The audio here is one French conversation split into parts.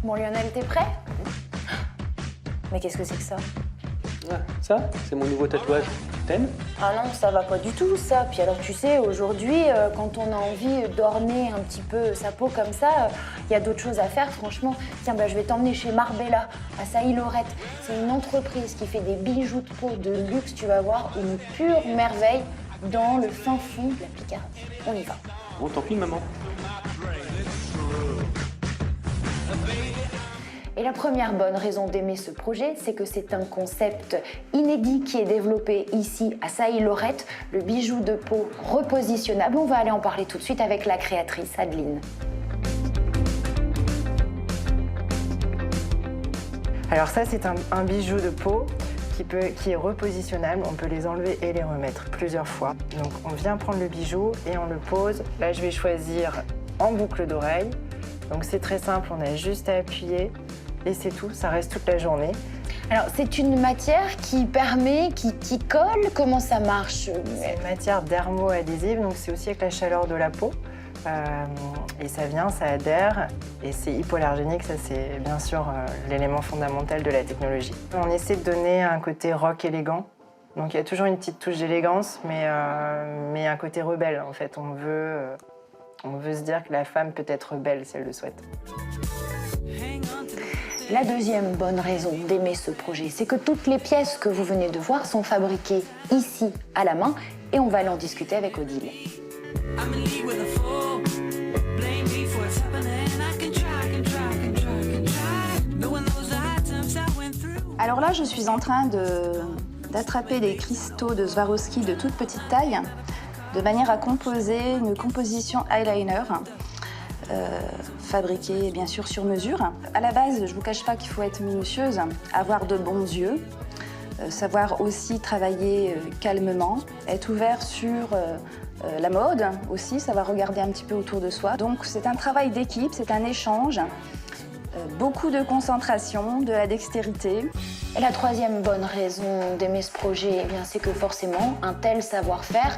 Bon, Lionel, t'es prêt? Mais qu'est-ce que c'est que ça? Ah, ça, c'est mon nouveau tatouage. T'aimes? Ah non, ça va pas du tout, ça. Puis alors, tu sais, aujourd'hui, quand on a envie d'orner un petit peu sa peau comme ça, il y a d'autres choses à faire, franchement. Tiens, bah, je vais t'emmener chez Marbella, à Sailly-Lorette. C'est une entreprise qui fait des bijoux de peau de luxe, tu vas voir, une pure merveille dans le fin fond de la Picardie. On y va. Bon, tant pis, maman. Et la première bonne raison d'aimer ce projet, c'est que c'est un concept inédit qui est développé ici à Sailly-Lorette, le bijou de peau repositionnable. On va aller en parler tout de suite avec la créatrice Adeline. Alors ça, c'est un bijou de peau qui est repositionnable. On peut les enlever et les remettre plusieurs fois. Donc on vient prendre le bijou et on le pose. Là, je vais choisir en boucle d'oreille. Donc c'est très simple, on a juste à appuyer et c'est tout, ça reste toute la journée. Alors c'est une matière qui permet, qui colle, comment ça marche? C'est une matière dermo-adhésive, donc c'est aussi avec la chaleur de la peau. Et ça vient, ça adhère et c'est hypoallergénique, ça c'est bien sûr l'élément fondamental de la technologie. On essaie de donner un côté rock élégant, donc il y a toujours une petite touche d'élégance, mais un côté rebelle en fait. On veut se dire que la femme peut être belle si elle le souhaite. La deuxième bonne raison d'aimer ce projet, c'est que toutes les pièces que vous venez de voir sont fabriquées ici à la main et on va aller en discuter avec Odile. Alors là, je suis en train d'attraper des cristaux de Swarovski de toute petite taille de manière à composer une composition eyeliner fabriquée bien sûr sur mesure. À la base, je ne vous cache pas qu'il faut être minutieuse, avoir de bons yeux, savoir aussi travailler calmement, être ouvert sur la mode aussi, savoir regarder un petit peu autour de soi. Donc c'est un travail d'équipe, c'est un échange, beaucoup de concentration, de la dextérité. Et la troisième bonne raison d'aimer ce projet, eh bien, c'est que forcément, un tel savoir-faire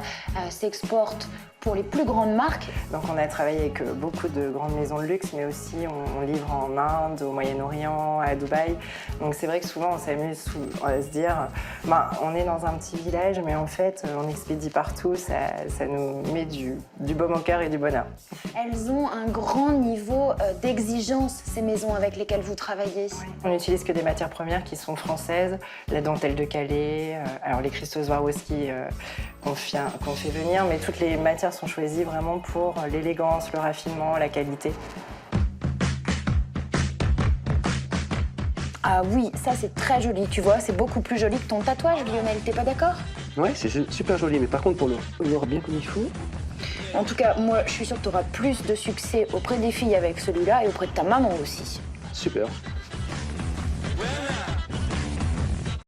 s'exporte pour les plus grandes marques. Donc on a travaillé avec beaucoup de grandes maisons de luxe, mais aussi on livre en Inde, au Moyen-Orient, à Dubaï. Donc c'est vrai que souvent on s'amuse à se dire, on est dans un petit village, mais en fait on expédie partout, ça nous met du baume au cœur et du bonheur. Elles ont un grand niveau d'exigence, ces maisons avec lesquelles vous travaillez. On n'utilise que des matières premières qui sont françaises, la dentelle de Calais, alors les cristaux Swarovski qu'on fait venir, mais toutes les matières sont choisies vraiment pour l'élégance, le raffinement, la qualité. Ah oui, ça c'est très joli, tu vois, c'est beaucoup plus joli que ton tatouage, Lionel, t'es pas d'accord? Ouais, c'est super joli, mais par contre, pour le voir bien comme il faut... En tout cas, moi, je suis sûre que tu auras plus de succès auprès des filles avec celui-là et auprès de ta maman aussi. Super.